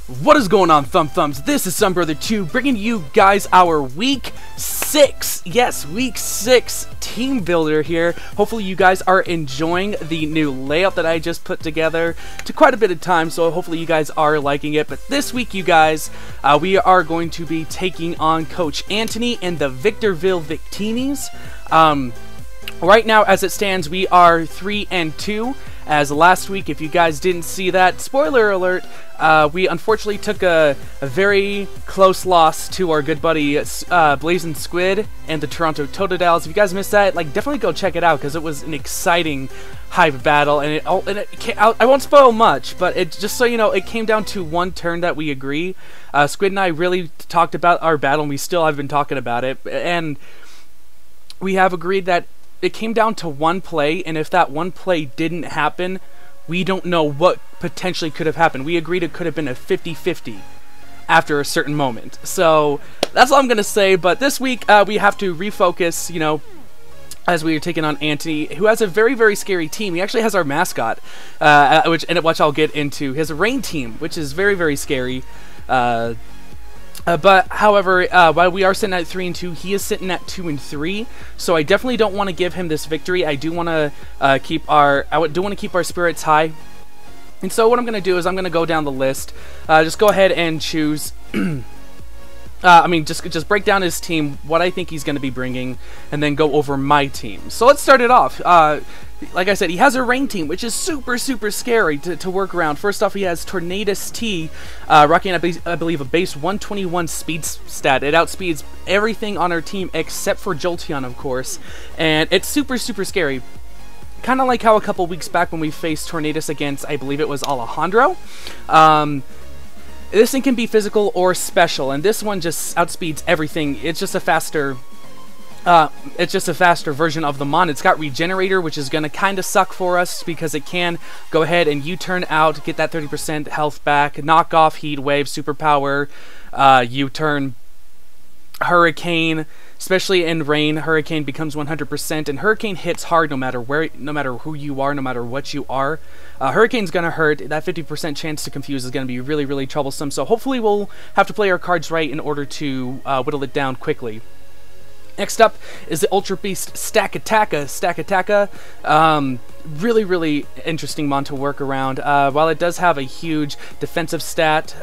What is going on, Thumb Thumbs? This is Sunbrother2 bringing you guys our Week 6, yes, Week 6 team builder here. Hopefully you guys are enjoying the new layout that I just put together. Took quite a bit of time, so hopefully you guys are liking it. But this week, you guys, we are going to be taking on Coach Anthony and the Victorville Victinis. Right now, as it stands, we are 3-2. As last week, if you guys didn't see that, spoiler alert, we unfortunately took a very close loss to our good buddy Blazing Squid and the Toronto Totodales. If you guys missed that, definitely go check it out because it was an exciting hype battle, and I won't spoil much, but it just so you know, it came down to one turn that we agree. Squid and I really talked about our battle, and we still have been talking about it, and we have agreed that it came down to one play, and if that one play didn't happen, we don't know what potentially could have happened. We agreed it could have been a 50-50 after a certain moment. So that's all I'm going to say, but this week we have to refocus, you know, as we are taking on Anthony, who has a very, very scary team. He actually has our mascot, which I'll get into. He has a rain team, which is very, very scary. But however, while we are sitting at 3-2, he is sitting at 2-3. So I definitely don't want to give him this victory. I do want to keep our spirits high. And so what I'm going to do is I'm going to go down the list. Just go ahead and choose. Just break down his team, what I think he's going to be bringing, and then go over my team. So let's start it off. Like I said, he has a rain team, which is super, super scary to work around. First off, he has Tornadus T, rocking, I believe, a base 121 speed stat. It outspeeds everything on our team except for Jolteon, of course, and it's super, super scary. Kind of like how a couple weeks back when we faced Tornadus against, I believe it was Alejandro. This thing can be physical or special, and this one just outspeeds everything. It's just a faster version of the Mon. It's got Regenerator, which is going to kind of suck for us because it can go ahead and U-turn out, get that 30% health back, knock off Heat Wave, Superpower, U-turn, Hurricane, especially in rain. Hurricane becomes 100%, and Hurricane hits hard no matter who you are, no matter what you are. Hurricane's gonna hurt. That 50% chance to confuse is gonna be really, really troublesome. So hopefully we'll have to play our cards right in order to whittle it down quickly. Next up is the Ultra Beast Stakataka. Really, really interesting mon to work around. While it does have a huge defensive stat,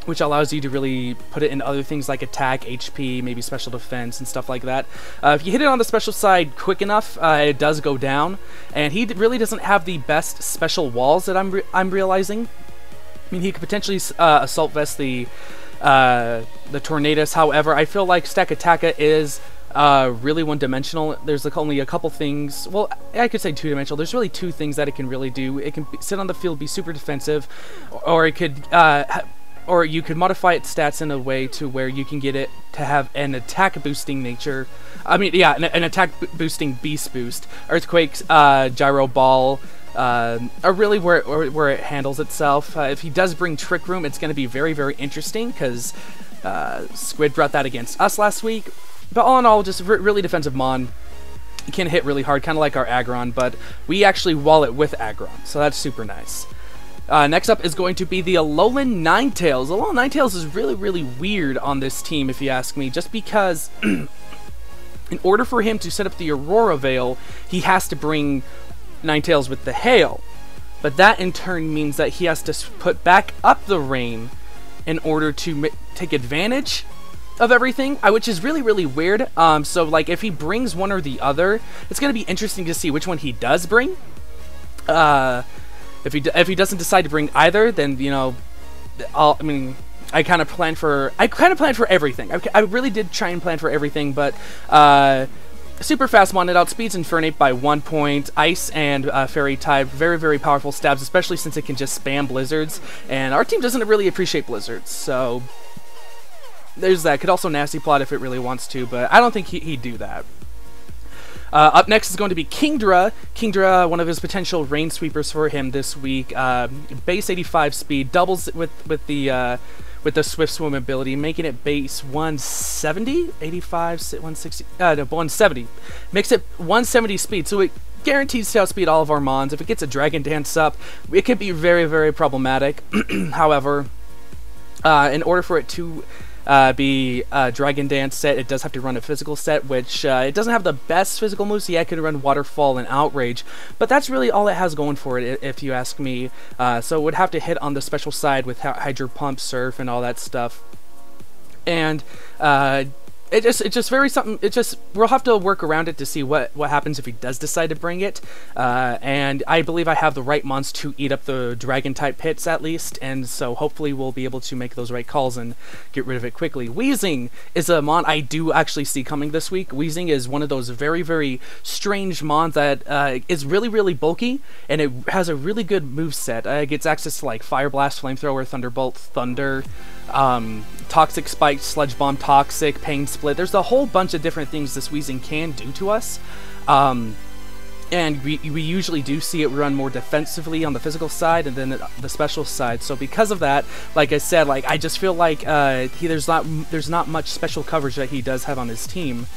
which allows you to really put it in other things like attack, HP, maybe special defense, and stuff like that. If you hit it on the special side quick enough, it does go down. And he really doesn't have the best special walls that I'm realizing. I mean, he could potentially assault vest the Tornadus. However, I feel like Stakataka is really one-dimensional. There's only a couple things. Well, I could say two-dimensional. There's really two things that it can really do. It can sit on the field, be super defensive, or it could or you could modify its stats in a way to where you can get it to have an attack boosting nature. I mean, yeah, an attack boosting beast boost. Earthquakes, Gyro Ball are really where it handles itself. If he does bring Trick Room, it's going to be very, very interesting because Squid brought that against us last week. But all in all, just really defensive mon. He can hit really hard, kind of like our Aggron, but we actually wall it with Aggron, so that's super nice. Next up is going to be the Alolan Ninetales. Alolan Ninetales is really, really weird on this team, if you ask me, just because in order for him to set up the Aurora Veil, he has to bring Ninetales with the Hail. But that in turn means that he has to put back up the rain in order to take advantage of everything, which is really, really weird. So, like, if he brings one or the other, it's going to be interesting to see which one he does bring. If he doesn't decide to bring either, then, you know, I kind of planned for everything. I really did try and plan for everything, but super fast mon. It outspeeds Infernape by 1 point. Ice and Fairy type, very, very powerful stabs, especially since it can just spam blizzards. And our team doesn't really appreciate blizzards, so there's that. Could also nasty plot if it really wants to, but I don't think he'd do that. Up next is going to be Kingdra. Kingdra, one of his potential rain sweepers for him this week. Base 85 speed, doubles with the Swift Swim ability, making it base 170, 85, 160, no, 170. Makes it 170 speed, so it guarantees to outspeed all of our mons. If it gets a Dragon Dance up, it could be very, very problematic. However, in order for it to be a Dragon Dance set, it does have to run a physical set, which it doesn't have the best physical moves. Yeah, it can run Waterfall and Outrage, but that's really all it has going for it, if you ask me. So it would have to hit on the special side with Hydro Pump, Surf, and all that stuff. And we'll have to work around it to see what happens if he does decide to bring it. And I believe I have the right mons to eat up the dragon type hits at least, and so hopefully we'll be able to make those right calls and get rid of it quickly. Wheezing is a mon I do actually see coming this week. Wheezing is one of those very, very strange mons that is really, really bulky, and it has a really good moveset. It gets access to like Fire Blast, Flamethrower, Thunderbolt, Thunder, Toxic Spike, Sludge Bomb, Toxic, Pain Split. There's a whole bunch of different things this Wheezing can do to us. And we usually do see it run more defensively on the physical side and then the special side. So because of that, like I said, like I just feel like there's not much special coverage that he does have on his team.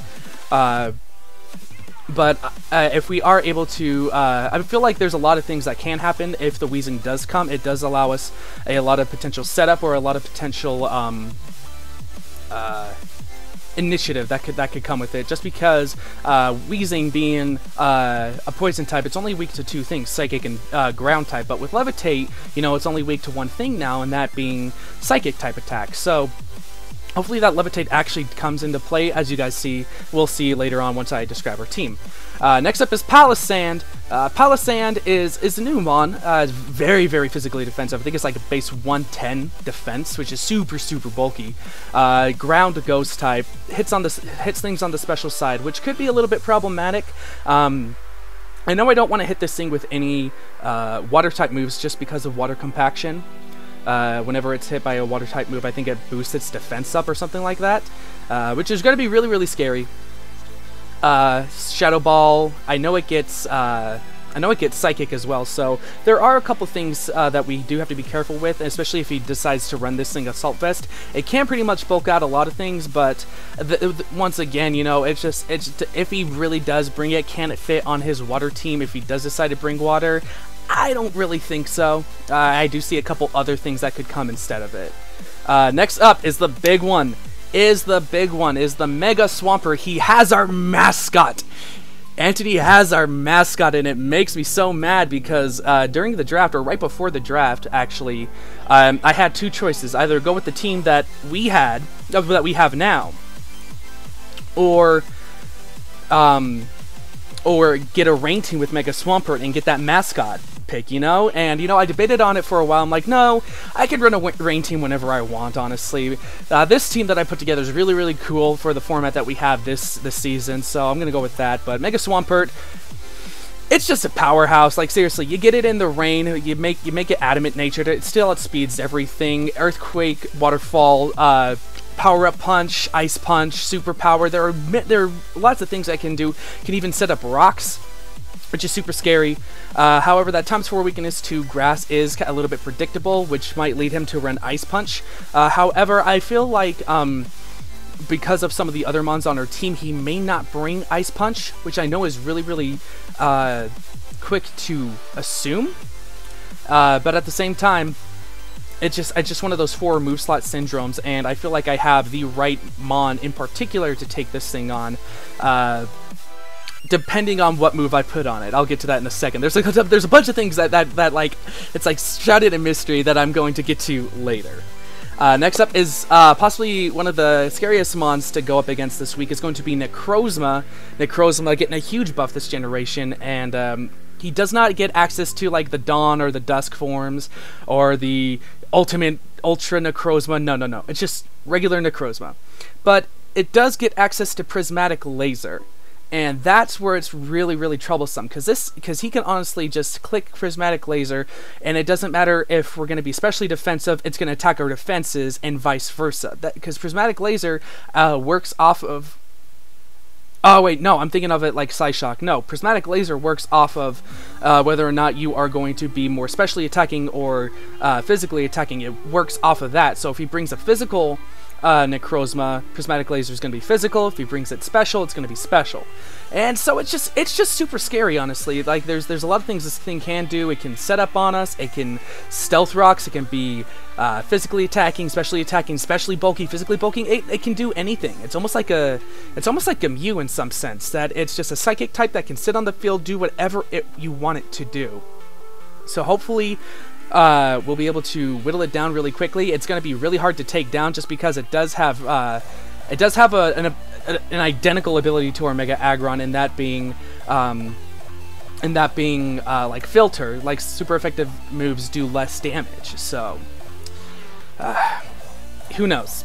But if we are able to, I feel like there's a lot of things that can happen if the Wheezing does come. It does allow us a lot of potential setup or a lot of potential initiative that could come with it. Just because Wheezing being a poison type, it's only weak to two things, Psychic and Ground type. But with Levitate, you know, it's only weak to one thing now, and that being Psychic type attack. So hopefully that Levitate actually comes into play, as you guys we'll see later on once I describe our team. Next up is Palisand. Palisand is a new mon. It's very, very physically defensive. I think it's like a base 110 defense, which is super, super bulky. Ground Ghost type, hits things on the special side, which could be a little bit problematic. I know I don't want to hit this thing with any water type moves just because of water compaction. Whenever it's hit by a water type move, I think it boosts its defense up or something like that, which is going to be really, really scary. Shadow Ball, I know it gets Psychic as well, so there are a couple things that we do have to be careful with, especially if he decides to run this thing Assault Vest. It can pretty much bulk out a lot of things, but once again, you know, it's just if he really does bring it, can it fit on his water team if he does decide to bring water? I don't really think so. I do see a couple other things that could come instead of it. Next up is the big one. Is the Mega Swampert. He has our mascot. Anthony has our mascot, and it makes me so mad because during the draft, or right before the draft, actually, I had two choices: either go with the team that we have now, or get a rain team with Mega Swampert and get that mascot pick, you know? And, you know, I debated on it for a while. I'm like, no, I could run a rain team whenever I want, honestly. This team that I put together is really, really cool for the format that we have this season, so I'm going to go with that. But Mega Swampert, it's just a powerhouse. Like, seriously, you get it in the rain, you make it adamant natured, it still outspeeds everything. Earthquake, Waterfall, Power-Up Punch, Ice Punch, Super Power. There are lots of things I can do. Can even set up rocks, which is super scary. However, that ×4 weakness to Grass is a little bit predictable, which might lead him to run Ice Punch. However, I feel like because of some of the other mons on our team, he may not bring Ice Punch, which I know is really, really quick to assume. But at the same time, it's just one of those 4 move slot syndromes, and I feel like I have the right mon in particular to take this thing on, depending on what move I put on it. I'll get to that in a second. There's a bunch of things that like, it's like shrouded in mystery that I'm going to get to later. Next up is possibly one of the scariest mons to go up against this week is going to be Necrozma. Necrozma getting a huge buff this generation, and he does not get access to like the Dawn or the Dusk forms or the Ultimate Ultra Necrozma. No. It's just regular Necrozma. But it does get access to Prismatic Laser. And that's where it's really, really troublesome, because he can honestly just click Prismatic Laser, and it doesn't matter if we're going to be specially defensive, it's going to attack our defenses, and vice versa. Because Prismatic Laser works off of... Oh, wait, no, I'm thinking of it like Psyshock. No, Prismatic Laser works off of whether or not you are going to be more specially attacking or physically attacking. It works off of that. So if he brings a physical Necrozma, Prismatic Laser is going to be physical. If he brings it special, it's going to be special. And so it's just super scary, honestly. Like there's a lot of things this thing can do. It can set up on us. It can stealth rocks. It can be physically attacking, specially bulky, physically bulking. It can do anything. It's almost like a Mew in some sense, that it's just a psychic type that can sit on the field, do whatever you want it to do. So hopefully we'll be able to whittle it down really quickly. It's going to be really hard to take down just because it does have an identical ability to our Mega Aggron, and that being like filter. Like super effective moves do less damage. So who knows?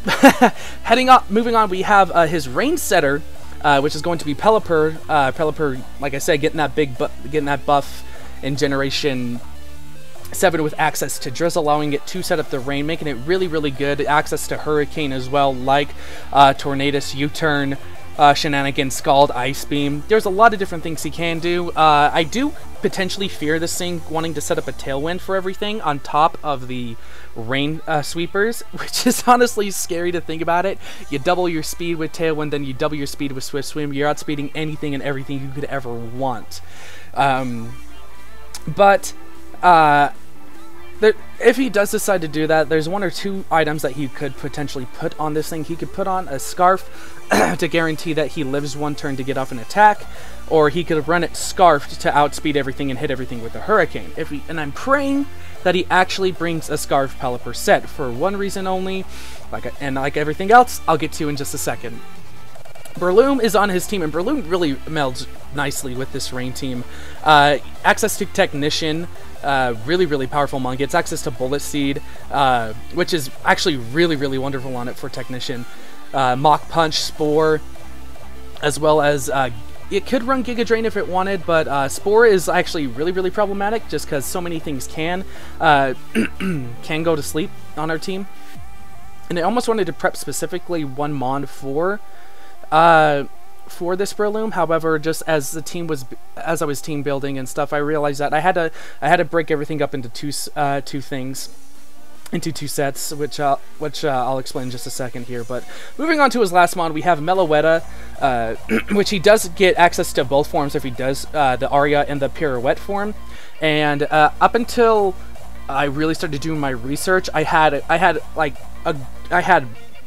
Moving on, we have his range setter, which is going to be Pelipper. Pelipper, like I said, getting that buff in Generation 7 with access to Drizzle, allowing it to set up the rain, making it really, really good. Access to Hurricane as well, like Tornadus, U-Turn, Shenanigan, Scald, Ice Beam. There's a lot of different things he can do. I do potentially fear this thing wanting to set up a Tailwind for everything on top of the Rain Sweepers, which is honestly scary to think about it. You double your speed with Tailwind, then you double your speed with Swift Swim. You're outspeeding anything and everything you could ever want. If he does decide to do that, there's one or two items that he could potentially put on this thing. He could put on a Scarf to guarantee that he lives one turn to get off an attack, or he could run it Scarfed to outspeed everything and hit everything with a Hurricane. And I'm praying that he actually brings a Scarf Pelipper set for one reason only, like everything else I'll get to in just a second. Breloom is on his team, and Breloom really melds nicely with this rain team. Access to Technician, really, really powerful mon. Gets access to Bullet Seed, which is actually really, really wonderful on it for Technician. Mach Punch, Spore, as well as it could run Giga Drain if it wanted, but Spore is actually really, really problematic just because so many things can go to sleep on our team. And I almost wanted to prep specifically one mon for this Breloom. However, just as I was team building and stuff, I realized that I had to break everything up into two sets, which I'll explain in just a second here. But moving on to his last mon, we have Meloetta, which he does get access to both forms if he does the Aria and the Pirouette form. And up until I really started doing my research, I had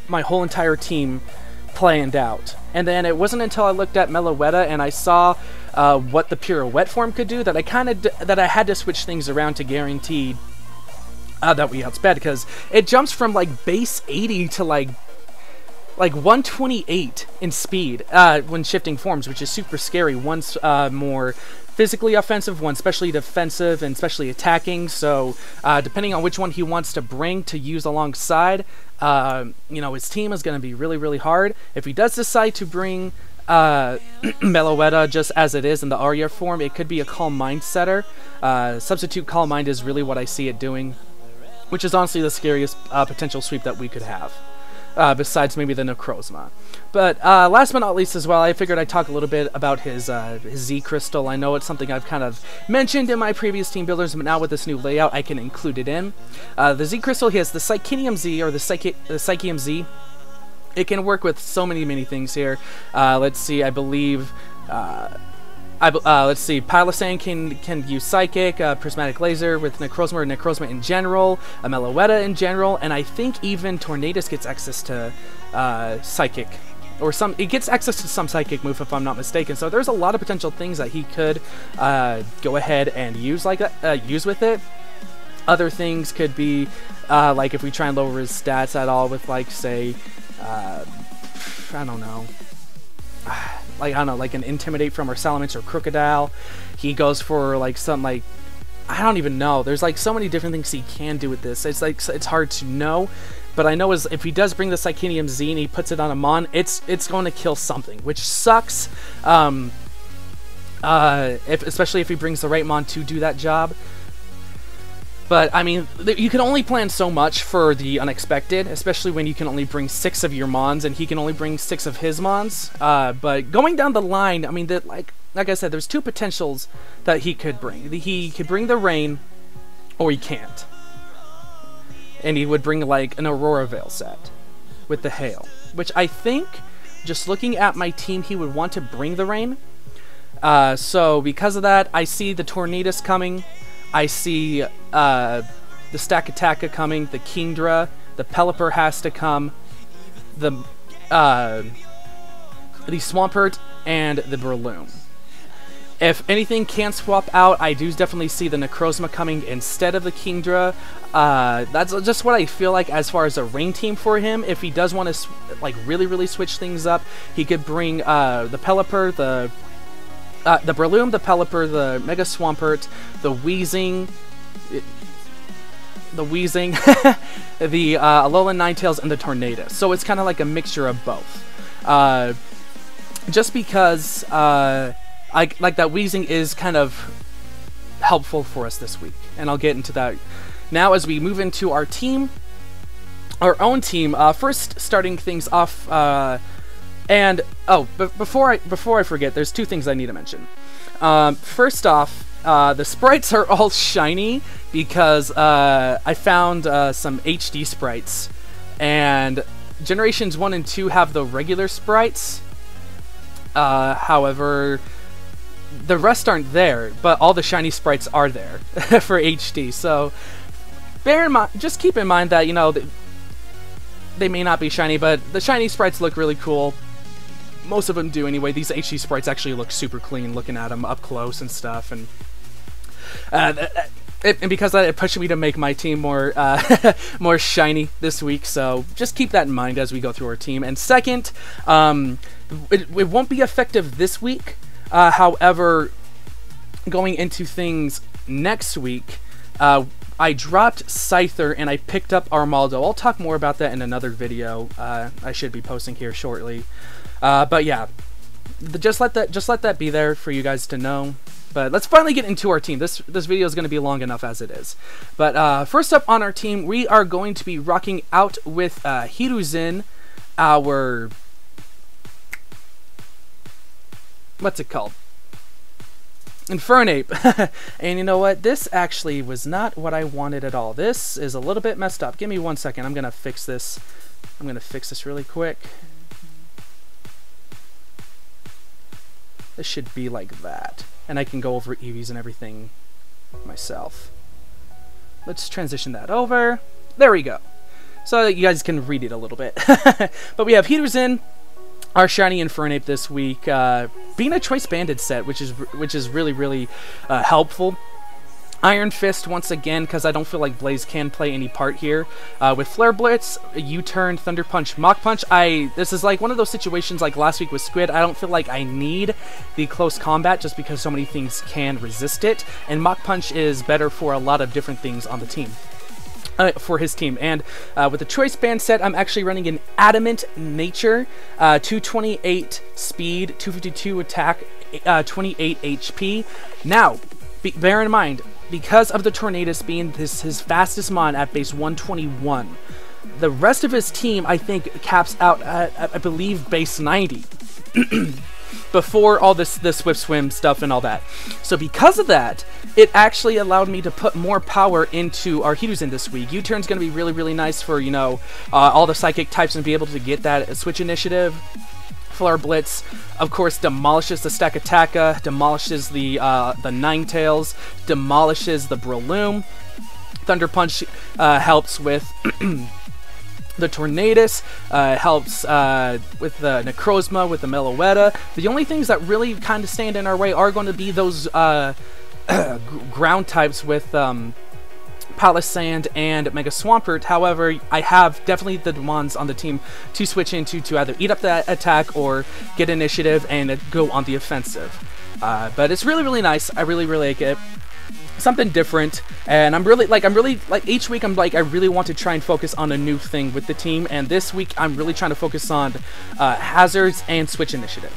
my whole entire team planned out. And then it wasn't until I looked at Meloetta and I saw what the Pirouette form could do that I had to switch things around to guarantee that we outsped, because it jumps from like base 80 to like 128 in speed when shifting forms, which is super scary. One's more physically offensive, one specially defensive and specially attacking. So depending on which one he wants to bring to use alongside, his team is going to be really, really hard. If he does decide to bring Meloetta just as it is in the Aria form, it could be a Calm Mind setter. Substitute Calm Mind is really what I see it doing, which is honestly the scariest potential sweep that we could have, besides maybe the Necrozma. But last but not least as well, I figured I'd talk a little bit about his Z Crystal. I know it's something I've kind of mentioned in my previous team builders, but now with this new layout, I can include it in. The Z Crystal, he has the Psychinium Z, or the Psychium Z. It can work with so many things here. Let's see, I believe... let's see, Palisand can use Psychic, Prismatic Laser with Necrozma, or Necrozma in general, a Meloetta in general, and I think even Tornadus gets access to Psychic, or it gets access to some Psychic move if I'm not mistaken. So there's a lot of potential things that he could go ahead and use like that, use with it. Other things could be like if we try and lower his stats at all with, like, say, I don't know. Like an Intimidate from our Salamence or Crocodile. He goes for like some, like, I don't even know. There's like so many different things he can do with this. It's like, it's hard to know, but I know if he does bring the Psychinium Z and he puts it on a mon, it's going to kill something, which sucks. Especially if he brings the right mon to do that job. But, I mean, you can only plan so much for the unexpected, especially when you can only bring 6 of your mons, and he can only bring 6 of his mons. But going down the line, I mean, like I said, there's 2 potentials that he could bring. He could bring the rain, or he can't. And he would bring, like, an Aurora Veil set. with the hail, which I think, just looking at my team, he would want to bring the rain. So because of that, I see the Tornadus coming. I see the Stakataka coming, the Kingdra, the Pelipper has to come, the Swampert, and the Breloom. If anything can swap out, I do definitely see the Necrozma coming instead of the Kingdra. That's just what I feel like as far as a rain team for him. If he does want to like really switch things up, he could bring the Pelipper, the Breloom, the Pelipper, the Mega Swampert, the Weezing, the Alolan Ninetales, and the Tornadus. So it's kind of like a mixture of both. Just because like that Weezing is kind of helpful for us this week, and I'll get into that now as we move into our team, our own team. First, starting things off, and before I forget, there's two things I need to mention. First off, the sprites are all shiny because I found some HD sprites, and generations 1 and 2 have the regular sprites. However, the rest aren't there, but all the shiny sprites are there for HD. So bear in mind, just keep in mind that, you know, they may not be shiny, but the shiny sprites look really cool. Most of them do anyway. These HD sprites actually look super clean looking at them up close and stuff, and because that, it pushed me to make my team more more shiny this week. So just keep that in mind as we go through our team. And second, it won't be effective this week. However, going into things next week, I dropped Scyther and I picked up Armaldo. I'll talk more about that in another video. I should be posting here shortly. But yeah, just let that be there for you guys to know. But let's finally get into our team. This video is going to be long enough as it is. But first up on our team, we are going to be rocking out with Hiruzen, our... what's it called? Infernape. And you know what? This actually was not what I wanted at all. This is a little bit messed up. Give me 1 second. I'm going to fix this. I'm going to fix this really quick. This should be like that. And I can go over EVs and everything myself. Let's transition that over. There we go. So that you guys can read it a little bit. But we have Hiruzen, our shiny Infernape this week, being a Choice Banded set, which is really helpful. Iron Fist once again, because I don't feel like Blaze can play any part here. With Flare Blitz, U-Turn, Thunder Punch, Mach Punch. This is like one of those situations like last week with Squid. I don't feel like I need the close combat just because so many things can resist it, and Mach Punch is better for a lot of different things on the team. For his team. And with the Choice Band set, I'm actually running an Adamant Nature, 228 speed, 252 attack, 28 HP. Now, bear in mind, because of the Tornadus being his fastest mon at base 121, the rest of his team, I think, caps out at, I believe, base 90. Before all the Swift Swim stuff and all that. So because of that, it actually allowed me to put more power into our Hiruzen this week. U-Turn's going to be really nice for, you know, all the Psychic types and be able to get that Switch Initiative. Flare Blitz, of course, demolishes the Stakataka, demolishes the Ninetales, demolishes the Breloom. Thunder Punch helps with... the Tornadus, helps with the Necrozma, with the Meloetta. The only things that really kind of stand in our way are going to be those ground types with Palisand and Mega Swampert. However, I have definitely the ones on the team to switch into to either eat up that attack or get initiative and go on the offensive. But it's really nice. I really like it. Something different, and I'm really each week I'm like I really want to try and focus on a new thing with the team, and this week I'm really trying to focus on hazards and Switch Initiative,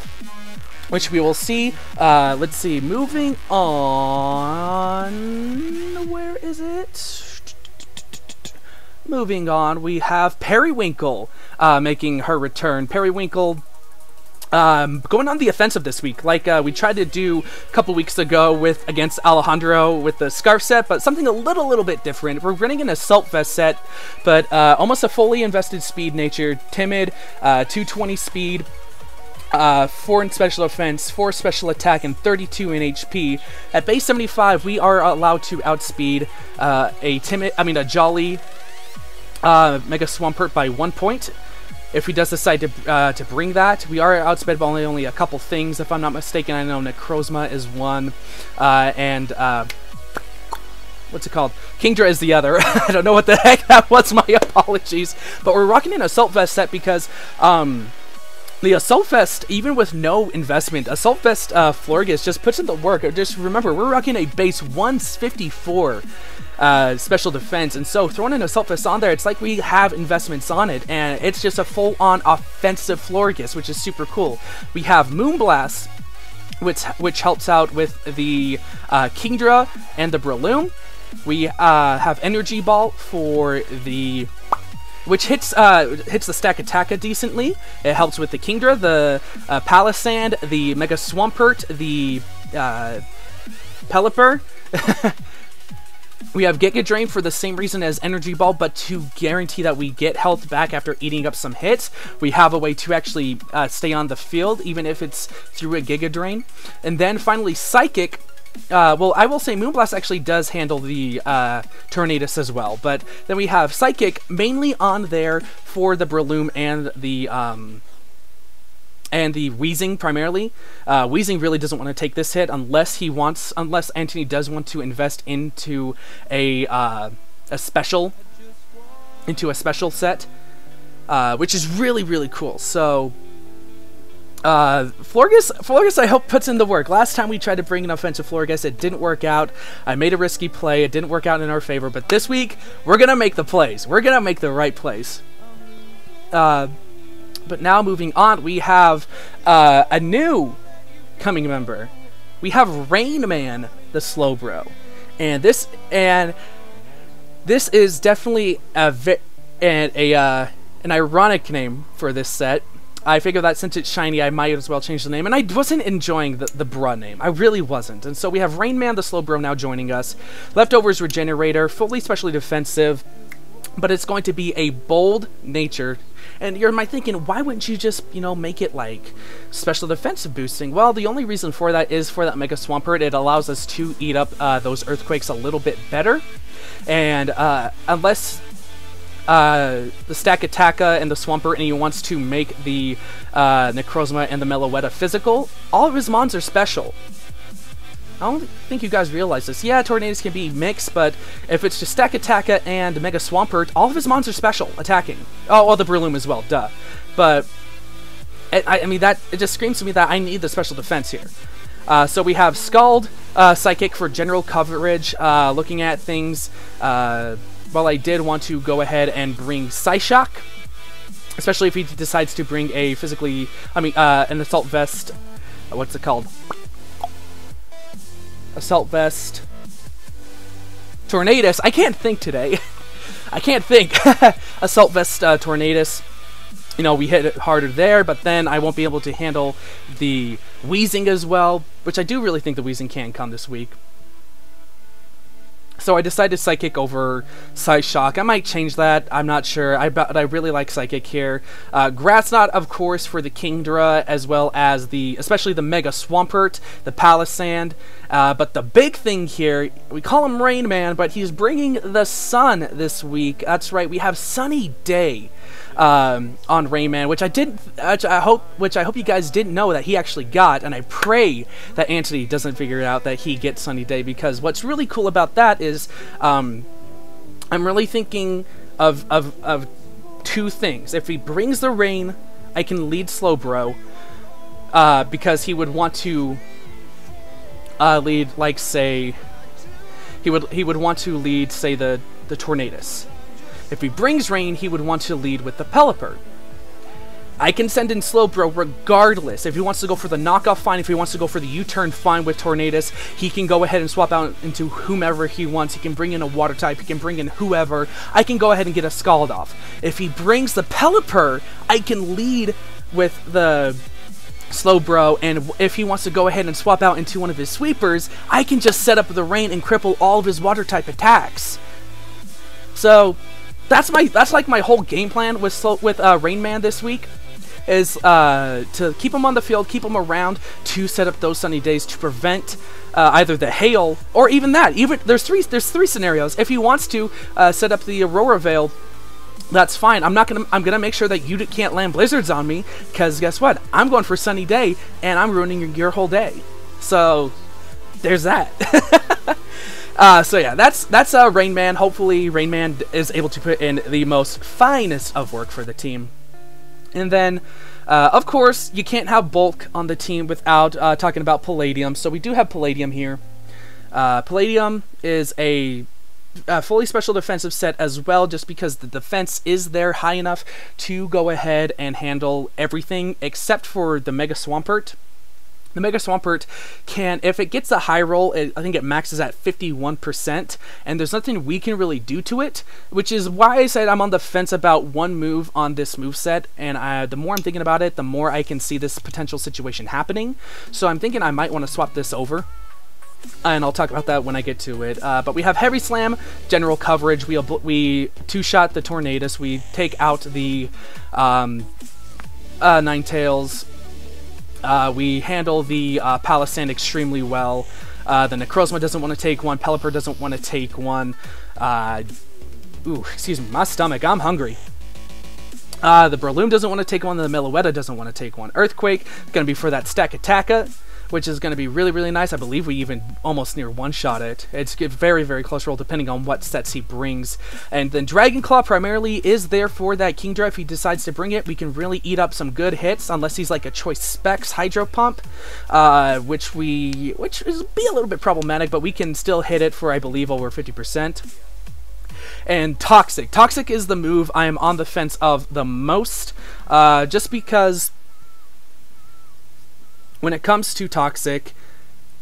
which we will see. Let's see, moving on, where is it? Moving on, we have Periwinkle making her return. Periwinkle, Going on the offensive this week, like we tried to do a couple weeks ago against Alejandro with the Scarf set, but something a little bit different. We're running an Assault Vest set, but almost a fully invested speed nature, timid, 220 speed, 4 in special defense, 4 special attack, and 32 in HP. At base 75, we are allowed to outspeed a Jolly Mega Swampert by 1 point. If he does decide to bring that, we are outsped by only a couple things, if I'm not mistaken. I know Necrozma is one, and what's it called? Kingdra is the other. I don't know what the heck that was, my apologies. But we're rocking an Assault Vest set because the Assault Vest, even with no investment, Assault Vest Florges just puts in the work. Just remember, we're rocking a base 154 special defense, and so throwing an Assault Vest on there, it's like we have investments on it, and it's just a full-on offensive Florges, which is super cool. We have Moonblast, which helps out with the Kingdra and the Breloom. We have Energy Ball for the which hits the Stack Attacka decently. It helps with the Kingdra, the Palisand, the Mega Swampert, the Pelipper. We have Giga Drain for the same reason as Energy Ball, but to guarantee that we get health back after eating up some hits. We have a way to actually stay on the field, even if it's through a Giga Drain. And then finally, Psychic. Well, I will say Moonblast actually does handle the Tornadus as well, but then we have Psychic mainly on there for the Breloom and the Weezing primarily. Weezing really doesn't want to take this hit unless Anthony does want to invest into a special set, which is really cool. So Florges I hope puts in the work. Last time we tried to bring an offensive Florges, it didn't work out. I made a risky play, it didn't work out in our favor, but this week we're gonna make the plays. We're gonna make the right plays. But now moving on, we have a new coming member. We have Rain Man, the Slowbro, and this is definitely an ironic name for this set. I figured that since it's shiny, I might as well change the name, and I wasn't enjoying the bruh name. I really wasn't. And so we have Rain Man, the Slowbro, now joining us. Leftovers Regenerator, fully specially defensive, but it's going to be a bold nature. And you might thinking, why wouldn't you just, make it like special defensive boosting? Well, the only reason for that is for that Mega Swampert. It allows us to eat up those Earthquakes a little bit better. And unless the Stack Attacka and the Swampert and he wants to make the Necrozma and the Meloetta physical, all of his mons are special. I don't think you guys realize this. Yeah, Tornadus can be mixed, but if it's just Stack Attacka and Mega Swampert, all of his mons are special attacking. Oh, well, the Breloom as well, duh. But I mean, it just screams to me that I need the special defense here. So we have Scald, Psychic for general coverage, looking at things. Well, I did want to go ahead and bring Psyshock, especially if he decides to bring a an Assault Vest. What's it called? Assault Vest. Tornadus. I can't think today. I can't think. Assault Vest Tornadus. We hit it harder there, but then I won't be able to handle the Weezing as well, which I do really think the Weezing can come this week. So I decided Psychic over Psyshock. I might change that. I'm not sure. But I really like Psychic here. Grass Knot, of course, for the Kingdra, as well as especially the Mega Swampert, the Palisand. But the big thing here, we call him Rain Man, but he's bringing the sun this week. That's right. We have Sunny Day on Rain Man, which I hope you guys didn't know that he actually got, and I pray that Anthony doesn't figure it out that he gets Sunny Day, because what's really cool about that is I'm really thinking of two things. If he brings the rain, I can lead Slowbro, because he would want to lead, like, say, he would want to lead, say, the Tornadus. If he brings rain, he would want to lead with the Pelipper. I can send in Slowbro regardless. If he wants to go for the knockoff, fine. If he wants to go for the U-turn, fine with Tornadus. He can go ahead and swap out into whomever he wants. He can bring in a water type. He can bring in whoever. I can go ahead and get a Scald off. If he brings the Pelipper, I can lead with the Slowbro, and if he wants to go ahead and swap out into one of his sweepers, I can just set up the rain and cripple all of his water type attacks. So that's like my whole game plan with Rain Man this week, is to keep him on the field, keep him around to set up those sunny days to prevent either the hail or even that. Even there's three scenarios. If he wants to set up the Aurora Veil, that's fine. I'm gonna make sure that you can't land blizzards on me, because guess what? I'm going for sunny day and I'm ruining your whole day. So there's that. So yeah, that's Rain Man. Hopefully Rain Man is able to put in the most finest of work for the team. And then, of course, you can't have bulk on the team without talking about Palladium. So we do have Palladium here. Palladium is a fully special defensive set as well, just because the defense is there high enough to go ahead and handle everything except for the Mega Swampert. The Mega Swampert can, if it gets a high roll, I think it maxes at 51%, and there's nothing we can really do to it, which is why I said I'm on the fence about one move on this moveset, and the more I'm thinking about it, the more I can see this potential situation happening. So I'm thinking I might want to swap this over, and I'll talk about that when I get to it. But we have Heavy Slam, general coverage, we two-shot the Tornadus, we take out the Ninetales. We handle the Palisand extremely well. The Necrozma doesn't want to take one. Pelipper doesn't want to take one. Excuse me, my stomach. I'm hungry. The Breloom doesn't want to take one. The Meloetta doesn't want to take one. Earthquake, going to be for that Stack Attacka, which is going to be really, really nice. I believe we even almost near one-shot it. It's a very, very close roll depending on what sets he brings. And then Dragon Claw primarily is there for that Kingdra. If he decides to bring it, we can really eat up some good hits, unless he's like a Choice Specs Hydro Pump, which is be a little bit problematic, but we can still hit it for, I believe, over 50%. And Toxic. Toxic is the move I am on the fence of the most, just because when it comes to Toxic,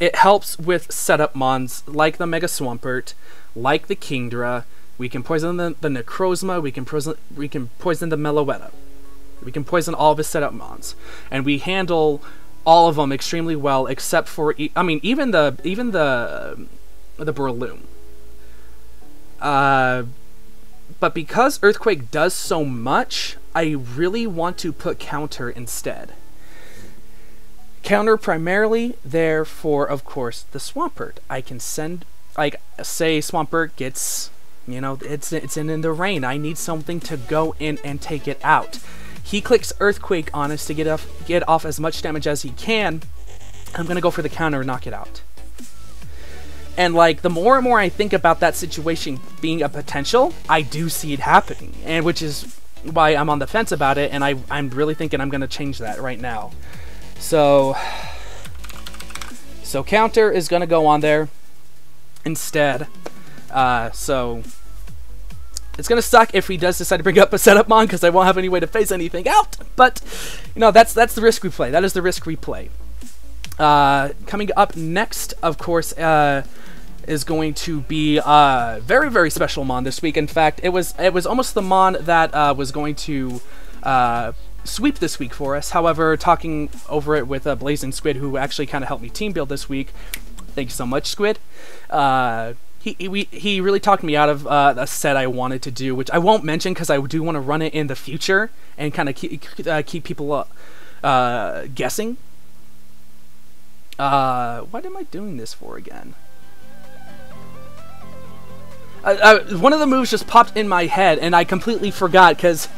it helps with setup mons like the Mega Swampert, like the Kingdra. We can poison the Necrozma, we can poison the Meloetta. We can poison all of his setup mons. And we handle all of them extremely well, except for, I mean, even the Breloom. But because Earthquake does so much, I really want to put Counter instead. Counter primarily there for, of course, the Swampert. I can send, like, say Swampert gets, you know, it's in the rain. I need something to go in and take it out. He clicks Earthquake on us to get off as much damage as he can. I'm gonna go for the counter and knock it out. And like, the more and more I think about that situation being a potential, I do see it happening, and which is why I'm on the fence about it. And I'm really thinking I'm gonna change that right now. So Counter is going to go on there instead. So it's going to suck if he does decide to bring up a setup mon, because I won't have any way to phase anything out. But, you know, that's the risk we play. That is the risk we play. Coming up next, of course, is going to be a very, very special mon this week. In fact, it was almost the mon that was going to sweep this week for us. However, talking over it with Blazing Squid, who actually kind of helped me team build this week, thank you so much, Squid. He really talked me out of a set I wanted to do, which I won't mention because I do want to run it in the future and kind of keep people guessing. What am I doing this for again? One of the moves just popped in my head, and I completely forgot because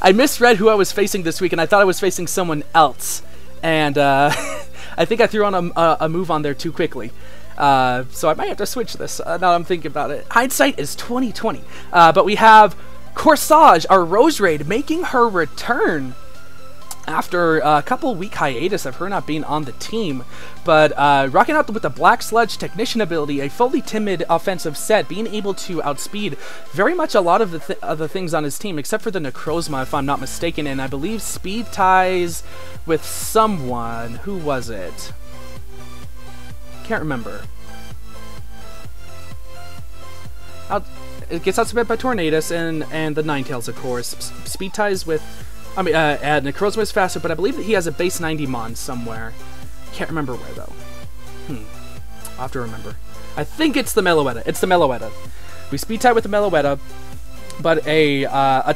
I misread who I was facing this week, and I thought I was facing someone else. And I think I threw on a move on there too quickly. So I might have to switch this now I'm thinking about it. Hindsight is 20/20. But we have Corsage, our Rose Raid, making her return after a couple-week hiatus of her not being on the team, but rocking out with the Black Sludge Technician ability, a fully timid offensive set, being able to outspeed very much a lot of the things on his team, except for the Necrozma, if I'm not mistaken, and I believe speed ties with someone. Who was it? Can't remember. It gets outspeed by Tornadus and the Ninetales, of course. Speed ties with I mean, Necrozma is faster, but I believe that he has a base 90 Mon somewhere. Can't remember where, though. I'll have to remember. I think it's the Meloetta. It's the Meloetta. We speed type with the Meloetta, but a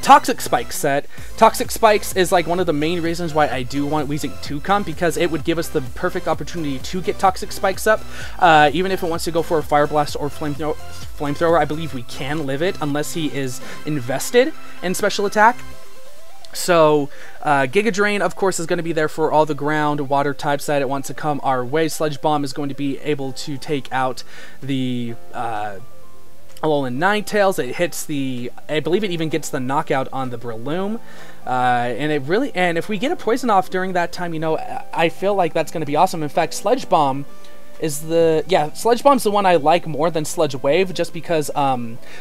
Toxic Spike set. Toxic Spikes is like one of the main reasons why I do want Weezing to come, because it would give us the perfect opportunity to get Toxic Spikes up. Even if it wants to go for a Fire Blast or Flamethrower, I believe we can live it unless he is invested in special attack. So, Giga Drain, of course, is going to be there for all the ground, water types that it wants to come our way. Sludge Bomb is going to be able to take out the Alolan Ninetales. It hits the, I believe it even gets the knockout on the Breloom. And if we get a Poison off during that time, you know, I feel like that's going to be awesome. In fact, Sludge Bomb is Sludge Bomb's the one I like more than Sludge Wave, just because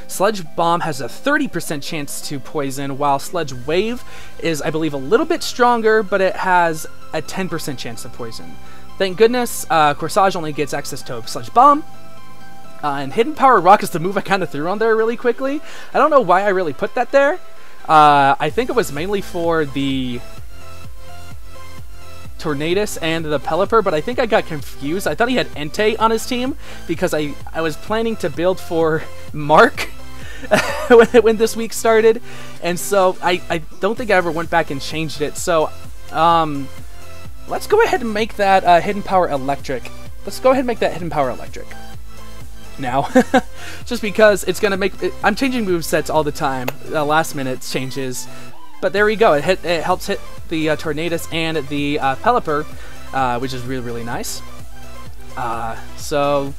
Sludge Bomb has a 30% chance to poison, while Sludge Wave is, I believe, a little bit stronger, but it has a 10% chance to poison. Thank goodness, Corsage only gets access to Sludge Bomb. And Hidden Power Rock is the move I kind of threw on there really quickly. I don't know why I really put that there. I think it was mainly for the Tornadus and the Pelipper, but I think I got confused. I thought he had Entei on his team because I was planning to build for Mark when this week started, and so I don't think I ever went back and changed it. So let's go ahead and make that Hidden Power Electric. Let's go ahead and make that Hidden Power Electric now, just because it's gonna make it, I'm changing movesets all the time, last minute changes, but there we go. It helps hit the Tornadus and the Pelipper, which is really nice. So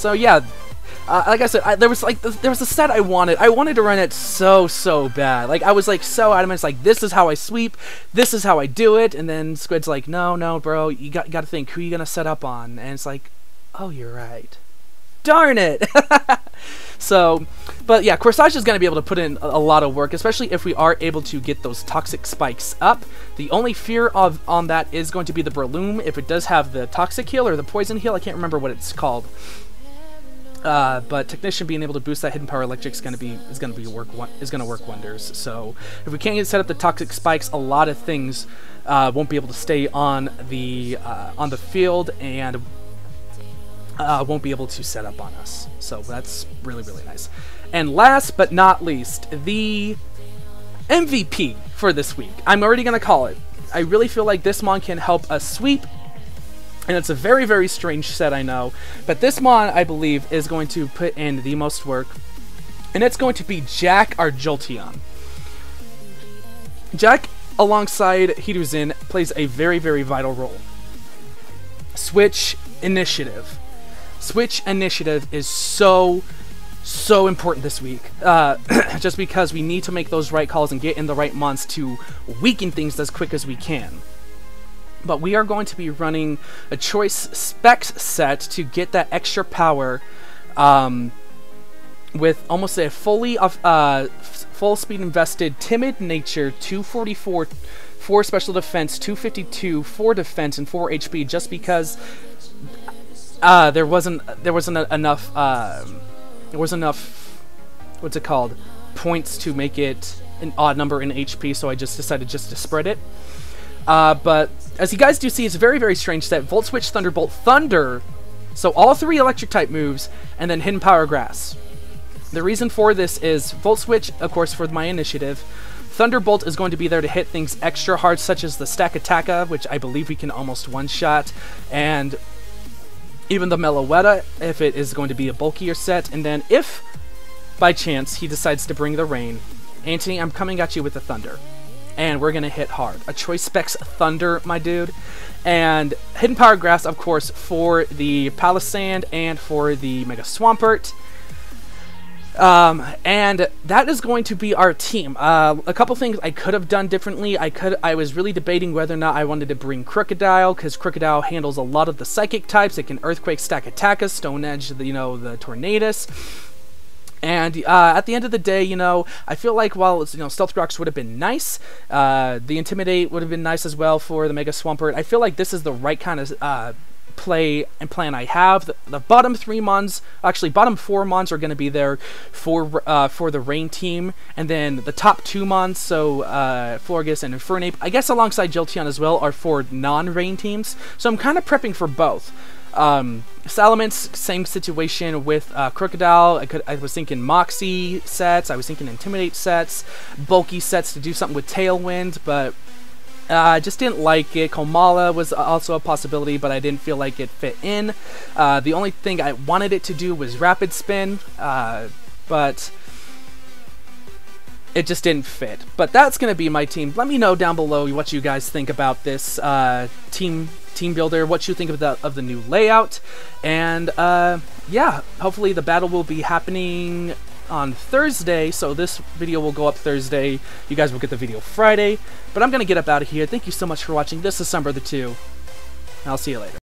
yeah, like I said, there was a set I wanted to run it so bad. Like, I was like so adamant. It's like, this is how I sweep, this is how I do it, and then Squid's like, no bro, you got to think, who you gonna set up on? And it's like, oh, you're right. Darn it! So, but yeah, Corsage is going to be able to put in a lot of work, especially if we are able to get those Toxic Spikes up. The only fear on that is going to be the Breloom, if it does have the Toxic Heal or the Poison Heal. I can't remember what it's called. But Technician being able to boost that Hidden Power Electric is going to work wonders. So if we can't set up the Toxic Spikes, a lot of things won't be able to stay on the field, and won't be able to set up on us. So that's really nice. And last but not least, the MVP for this week. I'm already going to call it. I really feel like this Mon can help us sweep, and it's a very strange set, I know, but this Mon, I believe, is going to put in the most work, and it's going to be Jack, our Jolteon. Jack, alongside Hiduzin, plays a very vital role. Switch Initiative. Switch Initiative is so important this week, just because we need to make those right calls and get in the right mons to weaken things as quick as we can. But we are going to be running a Choice Specs set to get that extra power, with almost a full speed invested Timid Nature, 244 4 special defense, 252 4 defense, and 4 HP, just because there wasn't enough what's it called, points to make it an odd number in HP, so I just decided to spread it. But as you guys do see, it's a very strange set. Volt Switch, Thunderbolt, Thunder, so all 3 electric type moves, and then Hidden Power Grass. The reason for this is Volt Switch, of course, for my initiative. Thunderbolt is going to be there to hit things extra hard, such as the Stack Attacka, which I believe we can almost one-shot, and even the Meloetta, if it is going to be a bulkier set. And then if, by chance, he decides to bring the rain, Anthony, I'm coming at you with the Thunder. And we're going to hit hard. A Choice Specs Thunder, my dude. And Hidden Power Grass, of course, for the Palisand and for the Mega Swampert. And that is going to be our team. A couple things I could have done differently. I was really debating whether or not I wanted to bring Crocodile, because Crocodile handles a lot of the psychic types. It can Earthquake, Stack Attacka, Stone Edge, the Tornadus. And at the end of the day, I feel like while Stealth Rocks would have been nice, the Intimidate would have been nice as well for the Mega Swampert. I feel like this is the right kind of play and plan I have. The bottom 3 mons, actually bottom 4 mons, are going to be there for the rain team, and then the top 2 mons, so Florges and Infernape, I guess alongside Jolteon as well, are for non-rain teams. So I'm kind of prepping for both. Salamence, same situation with Crocodile. I was thinking Moxie sets, I was thinking Intimidate sets, bulky sets to do something with Tailwind, but I just didn't like it. Komala was also a possibility, but I didn't feel like it fit in. The only thing I wanted it to do was Rapid Spin, but it just didn't fit. But that's going to be my team. Let me know down below what you guys think about this team builder, what you think of the new layout, and yeah, hopefully the battle will be happening on Thursday, so this video will go up Thursday. You guys will get the video Friday, but I'm gonna get up out of here. Thank you so much for watching. This is Sunbrother2, and I'll see you later.